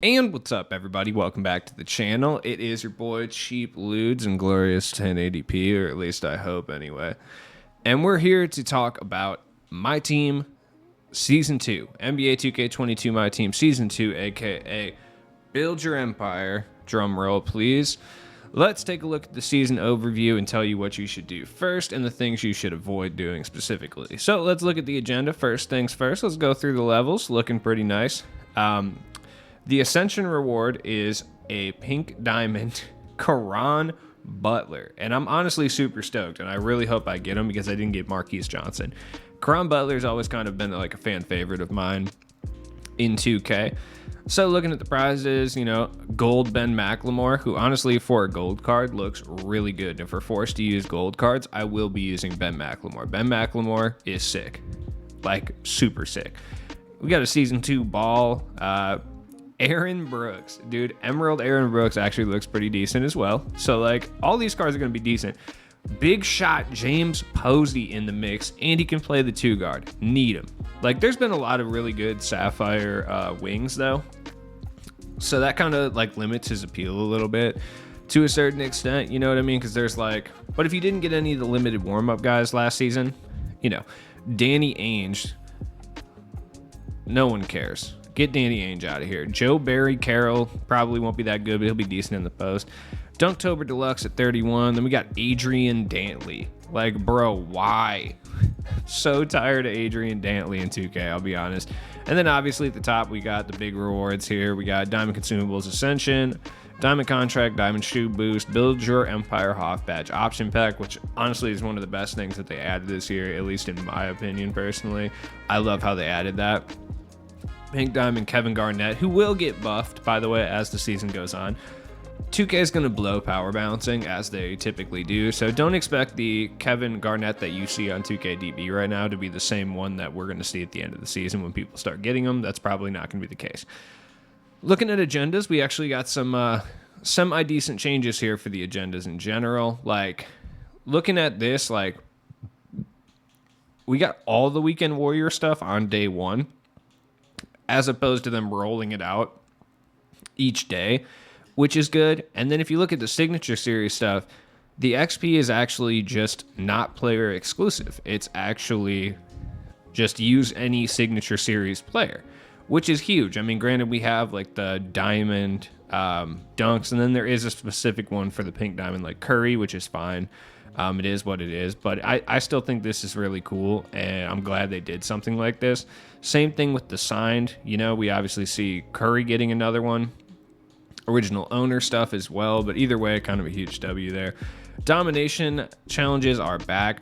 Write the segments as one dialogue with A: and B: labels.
A: And what's up, everybody? Welcome back to the channel. It is your boy Cheap Ludes and glorious 1080p, or at least I hope anyway. And we're here to talk about My Team Season 2, NBA 2K22 My Team Season 2, aka Build Your Empire. Drum roll, please. Let's take a look at the season overview and tell you what you should do first and the things you should avoid doing specifically. So let's look at the agenda. First things first, let's go through the levels. Looking pretty nice. The Ascension reward is a pink diamond Karan Butler. And I'm honestly super stoked, and I really hope I get him because I didn't get Marquise Johnson. Karan Butler's always kind of been like a fan favorite of mine in 2K. So looking at the prizes, gold Ben McLemore, who honestly for a gold card looks really good. And if we're forced to use gold cards, I will be using Ben McLemore. Ben McLemore is sick. Like, super sick. We got a Season 2 ball. Aaron Brooks, dude, Emerald Aaron Brooks actually looks pretty decent as well. So like all these cards are going to be decent. Big shot James Posey in the mix, and he can play the 2-guard. Need him. Like there's been a lot of really good Sapphire wings though. So that kind of like limits his appeal a little bit to a certain extent, you know what I mean? Because there's like, but if you didn't get any of the limited warm-up guys last season, Danny Ainge, no one cares. Get Danny Ainge out of here. Joe Barry Carroll probably won't be that good, but he'll be decent in the post. Dunktober Deluxe at 31. Then we got Adrian Dantley. Like, bro, why? So tired of Adrian Dantley in 2K, I'll be honest. And then obviously at the top, we got the big rewards here. We got Diamond Consumables Ascension, Diamond Contract, Diamond Shoe Boost, Build Your Empire Hoff Badge Option Pack, which honestly is one of the best things that they added this year, at least in my opinion personally. I love how they added that. Pink Diamond Kevin Garnett, who will get buffed, by the way, as the season goes on. 2K is going to blow power balancing, as they typically do, so don't expect the Kevin Garnett that you see on 2KDB right now to be the same one that we're going to see at the end of the season when people start getting them. That's probably not going to be the case. Looking at agendas, we actually got some semi-decent changes here for the agendas in general. Like, looking at this, like, we got all the Weekend Warrior stuff on day one, as opposed to them rolling it out each day, which is good. And then if you look at the Signature Series stuff, the XP is actually just not player exclusive. It's actually just use any Signature Series player, which is huge. I mean, granted, we have like the Diamond Dunks, and then there is a specific one for the Pink Diamond, like Curry, which is fine. It is what it is, but I still think this is really cool, and I'm glad they did something like this. Same thing with the signed. We obviously see Curry getting another one. Original owner stuff as well, but either way, kind of a huge W there. Domination challenges are back.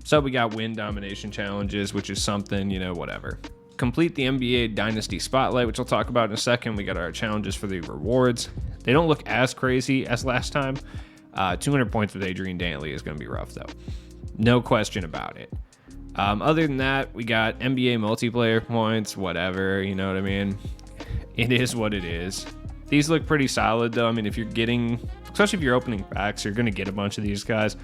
A: So we got win domination challenges, which is something, whatever. Complete the NBA Dynasty Spotlight, which I'll talk about in a second. We got our challenges for the rewards. They don't look as crazy as last time. 200 points with Adrian Dantley is going to be rough, though. No question about it. Other than that, we got NBA multiplayer points, whatever, you know what I mean? It is what it is. These look pretty solid, though. I mean, if you're getting, especially if you're opening packs, you're going to get a bunch of these guys.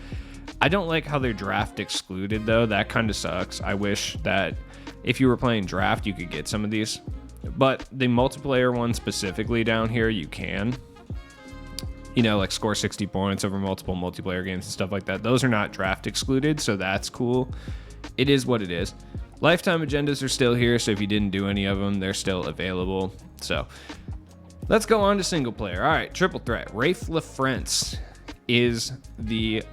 A: I don't like how they're draft excluded, though. That kind of sucks. I wish that if you were playing draft, you could get some of these. But the multiplayer one specifically down here, you can. Like score 60 points over multiple multiplayer games and stuff like that. Those are not draft excluded, so that's cool. It is what it is. Lifetime agendas are still here, so if you didn't do any of them, they're still available. So let's go on to single player. All right, triple threat. Rafe LaFrentz is the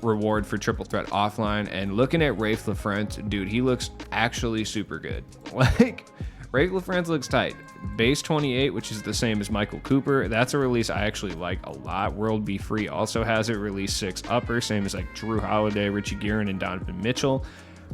A: reward for triple threat offline, and looking at Rafe LaFrentz, dude, he looks actually super good. Like, Rafe LaFrentz looks tight. Base 28, which is the same as Michael Cooper. That's a release I actually like a lot. World Be Free also has it. Release 6 upper, same as like Drew Holiday, Richie Guerin, and Donovan Mitchell.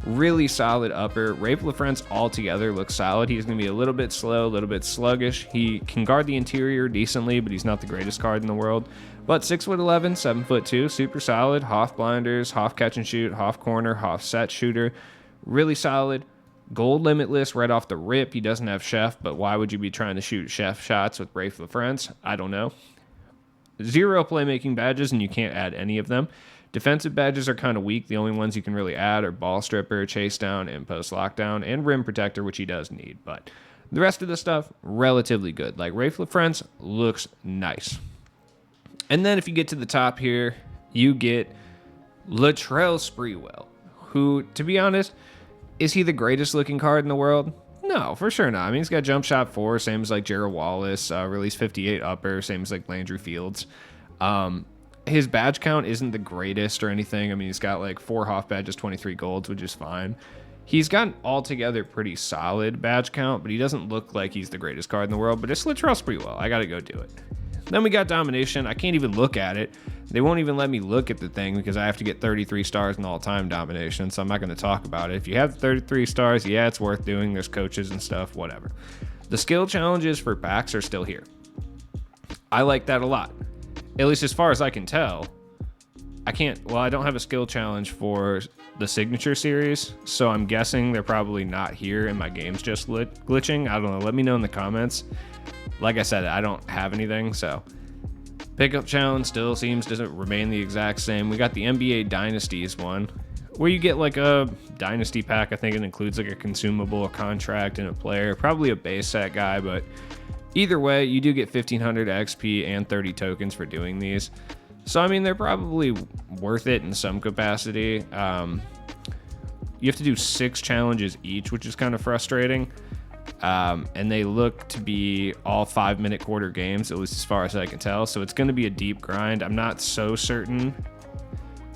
A: Really solid upper. Rafe LaFrentz altogether looks solid. He's going to be a little bit slow, a little bit sluggish. He can guard the interior decently, but he's not the greatest card in the world. But 6'11", 7'2", super solid. Hoff blinders, Hoff catch and shoot, Hoff corner, Hoff set shooter. Really solid. Gold limitless right off the rip. He doesn't have chef, but why would you be trying to shoot chef shots with Rafe LaFrentz? I don't know. 0 playmaking badges, and you can't add any of them. Defensive badges are kind of weak. The only ones you can really add are ball stripper, chase down, and post lockdown, and rim protector, which he does need. But The rest of the stuff, relatively good. Like Rafe LaFrance looks nice. And then if you get to the top here, you get Latrell Sprewell, who, to be honest, is he the greatest looking card in the world? No, for sure not. I mean, he's got jump shot 4, same as like Gerald Wallace, release 58 upper, same as like Landry Fields. His badge count isn't the greatest or anything. I mean, he's got like 4 Hoff badges, 23 golds, which is fine. He's got an altogether pretty solid badge count, but he doesn't look like he's the greatest card in the world. But it's Latrell Sprewell. I got to go do it. Then we got domination. I can't even look at it. They won't even let me look at the thing because I have to get 33 stars in all-time domination, so I'm not going to talk about it. If you have 33 stars, yeah, it's worth doing. There's coaches and stuff, whatever. The skill challenges for packs are still here. I like that a lot. At least as far as I can tell. I don't have a skill challenge for the signature series, so I'm guessing they're probably not here and my game's just glitching. I don't know. Let me know in the comments. Like I said, I don't have anything, so pickup challenge still seems to remain the exact same. We got the NBA Dynasties one, where you get like a Dynasty pack. I think it includes like a consumable, a contract, and a player. Probably a base set guy, but either way, you do get 1,500 XP and 30 tokens for doing these. So, I mean, they're probably worth it in some capacity. You have to do 6 challenges each, which is kind of frustrating. And they look to be all 5-minute quarter games, at least as far as I can tell. So it's going to be a deep grind. I'm not so certain.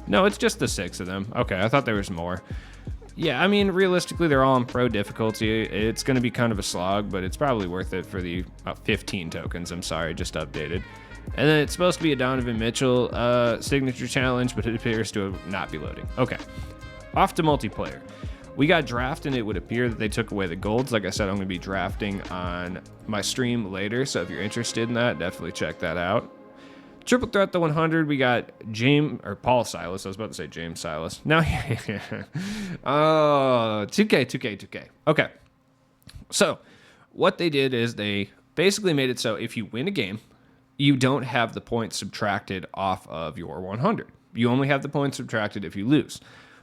A: No, it's just the 6 of them. Okay, I thought there was more. Yeah, I mean, realistically, they're all on pro difficulty. It's going to be kind of a slog, but it's probably worth it for the 15 tokens. I'm sorry, just updated. And then it's supposed to be a Donovan Mitchell signature challenge, but it appears to not be loading. Okay, off to multiplayer. We got draft, and it would appear that they took away the golds. Like I said, I'm going to be drafting on my stream later, so if you're interested in that, definitely check that out. Triple Threat, the 100, we got Paul Silas. I was about to say James Silas. No, oh, 2K. Okay, so what they did is they basically made it so if you win a game, you don't have the points subtracted off of your 100. You only have the points subtracted if you lose,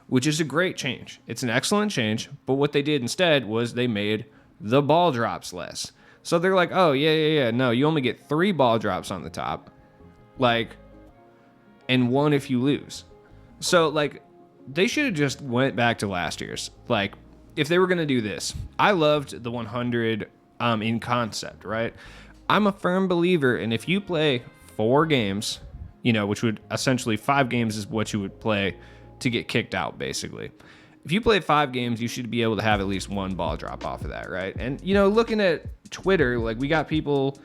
A: which is a great change. It's an excellent change, but what they did instead was they made the ball drops less. So they're like, oh, yeah, no, you only get 3 ball drops on the top, and 1 if you lose. So, they should have just went back to last year's. If they were going to do this, I loved the 100 in concept, right? I'm a firm believer, and if you play 4 games, which would essentially 5 games is what you would play to get kicked out, basically. If you play 5 games, you should be able to have at least 1 ball drop off of that, right? And, looking at Twitter, we got people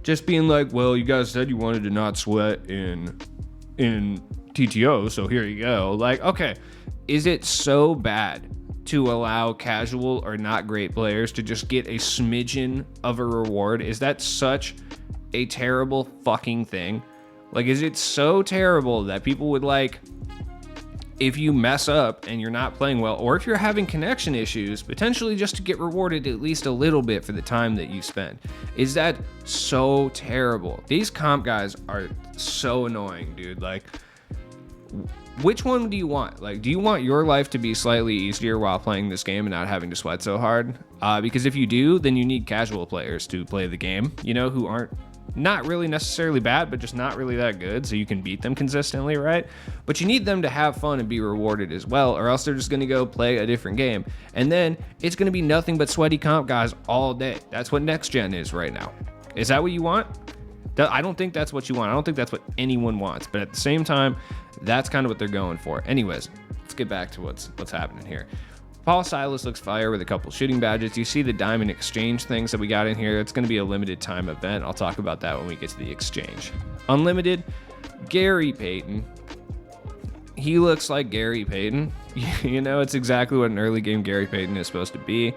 A: just being like, well, you guys said you wanted to not sweat in TTO, so here you go. Okay, is it so bad to allow casual or not great players to just get a smidgen of a reward? Is that such a terrible fucking thing? Is it so terrible that people would if you mess up and you're not playing well, or if you're having connection issues, potentially just to get rewarded at least a little bit for the time that you spend? Is that so terrible? These comp guys are so annoying, dude. Which one do you want? Do you want your life to be slightly easier while playing this game and not having to sweat so hard? Because if you do, then you need casual players to play the game, who aren't not really necessarily bad, but just not really that good, so you can beat them consistently, right? But you need them to have fun and be rewarded as well, or else they're just going to go play a different game. And then it's going to be nothing but sweaty comp guys all day. That's what next gen is right now. Is that what you want? I don't think that's what you want. I don't think that's what anyone wants. But at the same time, that's kind of what they're going for. Anyways, let's get back to what's happening here. Paul Silas looks fire with a couple shooting badges. You see the diamond exchange things that we got in here. It's going to be a limited time event. I'll talk about that when we get to the exchange. Unlimited, Gary Payton. He looks like Gary Payton. It's exactly what an early game Gary Payton is supposed to be.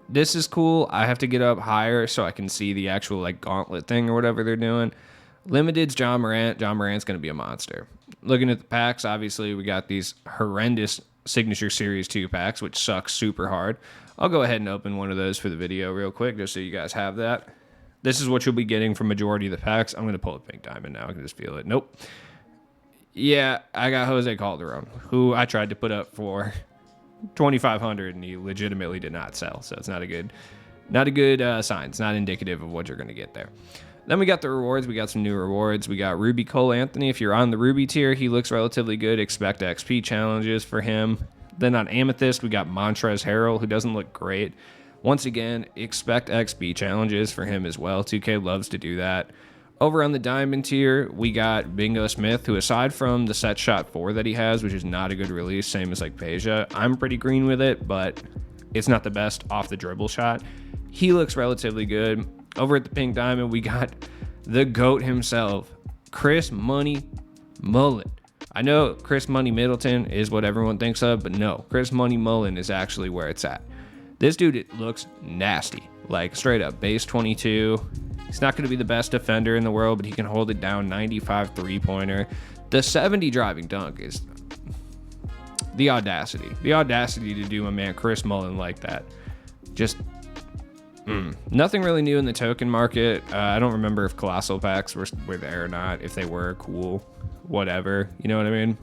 A: This is cool. I have to get up higher so I can see the actual gauntlet thing or whatever they're doing. Limited's John Morant. John Morant's going to be a monster. Looking at the packs, obviously we got these horrendous Signature Series 2 packs, which sucks super hard. I'll go ahead and open one of those for the video real quick just so you guys have that. This is what you'll be getting from majority of the packs. I'm going to pull a pink diamond now. I can just feel it. Nope. Yeah, I got Jose Calderon, who I tried to put up for 2,500 and he legitimately did not sell. So it's not a good sign. It's not indicative of what you're going to get there. Then we got the rewards. We got some new rewards. We got Ruby Cole Anthony. If you're on the Ruby tier, he looks relatively good. Expect XP challenges for him. Then on Amethyst, we got Montrezl Harrell, who doesn't look great. Once again, expect XP challenges for him as well. 2K loves to do that. Over on the Diamond tier, we got Bingo Smith, who aside from the set shot 4 that he has, which is not a good release, same as like Peja, I'm pretty green with it, but it's not the best off the dribble shot. He looks relatively good. Over at the Pink Diamond, we got the GOAT himself, Chris Money Mullen. I know Chris Money Middleton is what everyone thinks of, but no, Chris Money Mullen is actually where it's at. This dude, it looks nasty, like straight up base 22. He's not going to be the best defender in the world, but he can hold it down. 95 three-pointer. The 70 driving dunk is the audacity. The audacity to do my man Chris Mullen like that. Just nothing really new in the token market. I don't remember if Colossal packs were there or not. If they were, cool. Whatever. You know what I mean?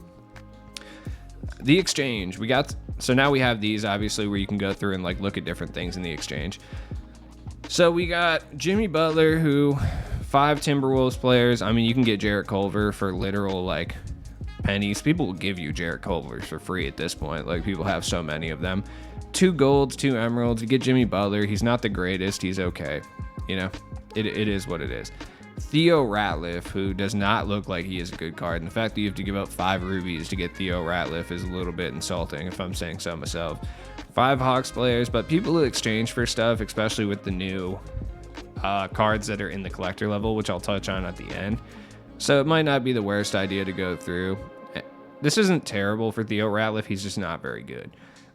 A: The exchange. So now we have these, obviously, where you can go through and like look at different things in the exchange. So we got Jimmy Butler, who 5 Timberwolves players. I mean, you can get Jarrett Culver for literal like pennies. People will give you Jarrett Culvers for free at this point. Like, people have so many of them. 2 golds, 2 emeralds. You get Jimmy Butler. He's not the greatest. He's okay. You know, it is what it is. Theo Ratliff, who does not look like he is a good card. And the fact that you have to give up 5 rubies to get Theo Ratliff is a little bit insulting, if I'm saying so myself. 5 Hawks players, but people who exchange for stuff, especially with the new cards that are in the collector level, which I'll touch on at the end. So it might not be the worst idea to go through. This isn't terrible for Theo Ratliff. He's just not very good.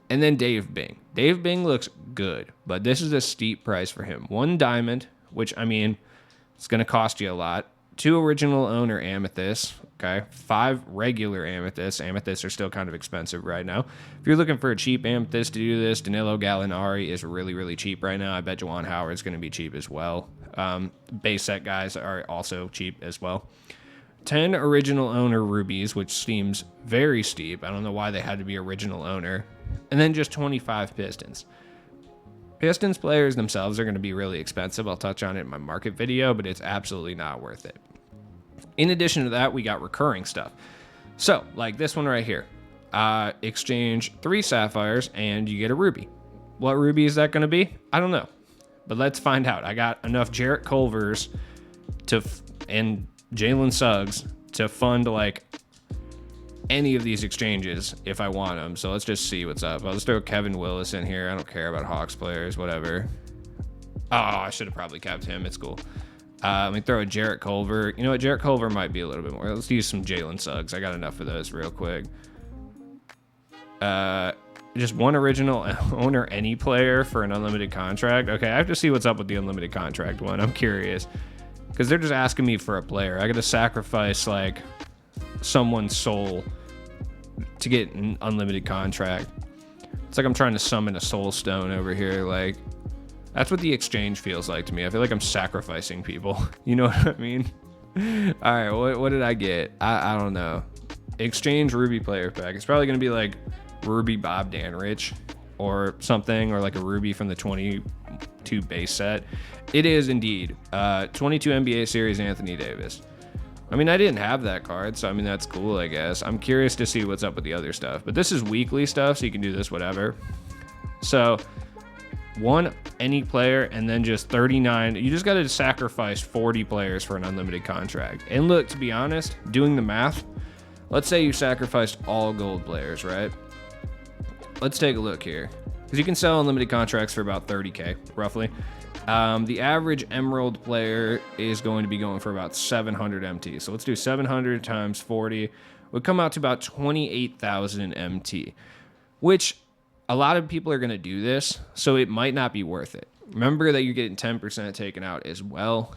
A: And then Dave Bing. Dave Bing looks good, but this is a steep price for him. 1 diamond, which, I mean, it's going to cost you a lot. 2 original owner amethysts. Okay. 5 regular amethysts. Amethysts are still kind of expensive right now. If you're looking for a cheap amethyst to do this, Danilo Gallinari is really, really cheap right now. I bet Juwan Howard's going to be cheap as well. Base set guys are also cheap as well. 10 original owner rubies, which seems very steep. I don't know why they had to be original owner. And then just 25 Pistons. Pistons players themselves are going to be really expensive. I'll touch on it in my market video, but it's absolutely not worth it. In addition to that, we got recurring stuff. So, like this one right here. Exchange 3 sapphires and you get a ruby. What ruby is that going to be? I don't know. But let's find out. I got enough Jarrett Culvers and Jalen Suggs to fund like any of these exchanges if I want them. So let's just see what's up. I'll just throw Kevin Willis in here. I don't care about Hawks players, whatever. Oh, I should have probably kept him. It's cool. Let me throw a Jarrett Culver. You know what? Jarrett Culver might be a little bit more. Let's use some Jalen Suggs. I got enough of those real quick. Just 1 original owner any player for an unlimited contract. Okay, I have to see what's up with the unlimited contract one. I'm curious. Because they're just asking me for a player. I got to sacrifice, like, someone's soul to get an unlimited contract. It's like I'm trying to summon a soul stone over here. Like, that's what the exchange feels like to me. I feel like I'm sacrificing people. You know what I mean? All right, what did I get? I don't know. Exchange Ruby player pack. It's probably going to be like Ruby Bob Danrich or something, or like a Ruby from the 22 base set. It is indeed 22 NBA series Anthony Davis. I mean, I didn't have that card, so I mean, that's cool, I guess. I'm curious to see what's up with the other stuff, but this is weekly stuff, so you can do this whatever. So 1 any player, and then just 39. You just got to sacrifice 40 players for an unlimited contract. And look, to be honest, doing the math, let's say you sacrificed all gold players, right? Let's take a look here, because you can sell unlimited contracts for about 30K, roughly. The average emerald player is going to be going for about 700 MT. So let's do 700 times 40. Would come out to about 28,000 MT, which a lot of people are going to do this, so it might not be worth it. Remember that you're getting 10% taken out as well.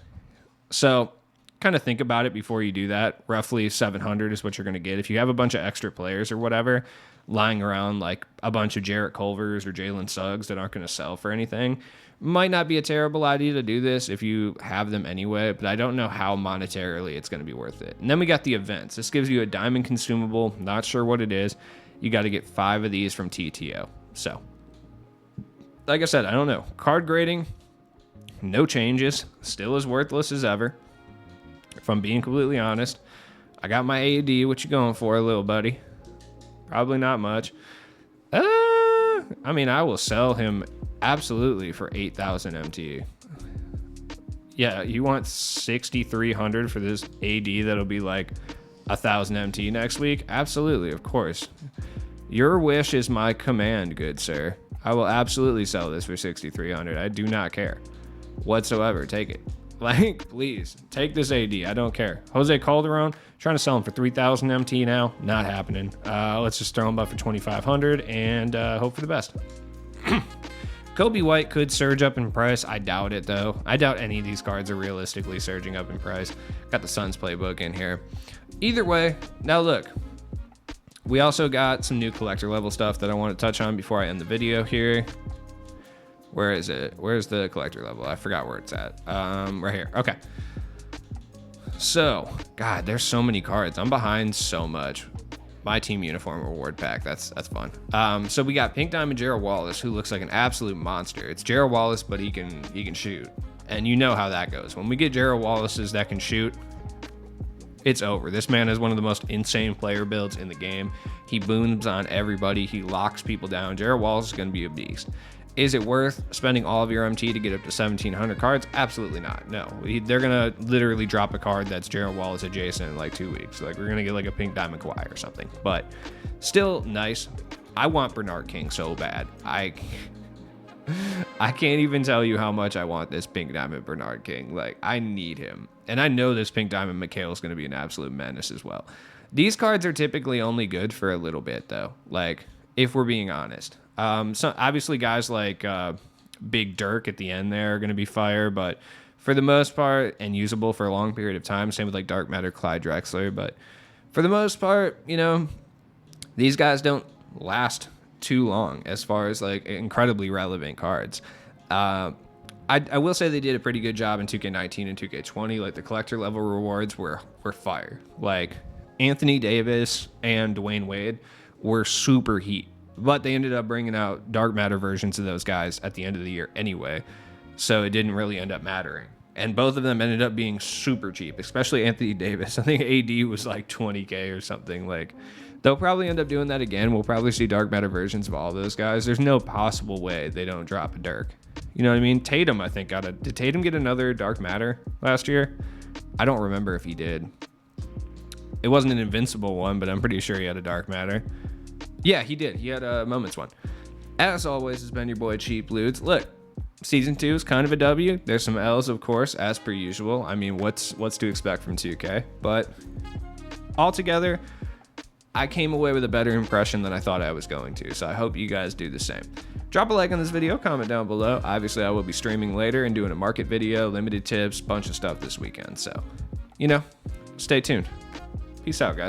A: So kind of think about it before you do that. Roughly 700 is what you're going to get. If you have a bunch of extra players or whatever lying around, like a bunch of Jarrett Culvers or Jalen Suggs that aren't going to sell for anything, might not be a terrible idea to do this if you have them anyway, but I don't know how monetarily it's going to be worth it. And then we got the events. This gives you a diamond consumable. Not sure what it is. You got to get 5 of these from TTO. So, like I said, I don't know. Card grading, no changes. Still as worthless as ever. If I'm being completely honest. I got my AD. What you going for, little buddy? Probably not much. I mean, I will sell him absolutely for 8,000 MT. Yeah, you want 6,300 for this AD that'll be like 1,000 MT next week? Absolutely, of course. Your wish is my command, good sir. I will absolutely sell this for 6,300. I do not care whatsoever. Take it. Like, please, take this AD. I don't care. Jose Calderon, trying to sell him for 3,000 MT now. Not happening. Let's just throw him up for 2,500 and hope for the best. Kobe White could surge up in price. I doubt it, though. I doubt any of these cards are realistically surging up in price. Got the Suns playbook in here. Either way, now look. We also got some new collector level stuff that I want to touch on before I end the video here. Where is it? Where's the collector level? I forgot where it's at. Right here. Okay. So, God, there's so many cards. I'm behind so much. My team uniform reward pack. That's fun. So we got Pink Diamond Gerald Wallace, who looks like an absolute monster. It's Gerald Wallace, but he can shoot. And you know how that goes. When we get Gerald Wallaces that can shoot, it's over. This man is one of the most insane player builds in the game. He booms on everybody. He locks people down. Gerald Wallace is going to be a beast. Is it worth spending all of your MT to get up to 1,700 cards? Absolutely not. No. They're going to literally drop a card that's Gerald Wallace adjacent in like 2 weeks. Like, we're going to get like a Pink Diamond Kawhi or something. But still nice. I want Bernard King so bad. I can't even tell you how much I want this Pink Diamond Bernard King. Like, I need him. And I know this Pink Diamond Mikhail is going to be an absolute menace as well. These cards are typically only good for a little bit, though. Like, if we're being honest. So obviously guys like Big Dirk at the end there are going to be fire, but for the most part, and usable for a long period of time. Same with like Dark Matter, Clyde Drexler. But for the most part, you know, these guys don't last too long as far as like incredibly relevant cards. I will say they did a pretty good job in 2K19 and 2K20. Like the collector level rewards were fire. Like Anthony Davis and Dwayne Wade were super heat. But they ended up bringing out Dark Matter versions of those guys at the end of the year anyway. So it didn't really end up mattering. And both of them ended up being super cheap, especially Anthony Davis. I think AD was like 20K or something. Like, they'll probably end up doing that again. We'll probably see Dark Matter versions of all those guys. There's no possible way they don't drop a Dirk. You know what I mean? Tatum, I think, did Tatum get another Dark Matter last year? I don't remember if he did. It wasn't an invincible one, but I'm pretty sure he had a Dark Matter. Yeah, he did. He had a Moments one. As always, has been your boy Cheap Ludes. Look, Season 2 is kind of a W. There's some L's, of course, as per usual. I mean, what's to expect from 2K? But altogether, I came away with a better impression than I thought I was going to. So I hope you guys do the same. Drop a like on this video, comment down below. Obviously, I will be streaming later and doing a market video, limited tips, bunch of stuff this weekend. So, you know, stay tuned. Peace out, guys.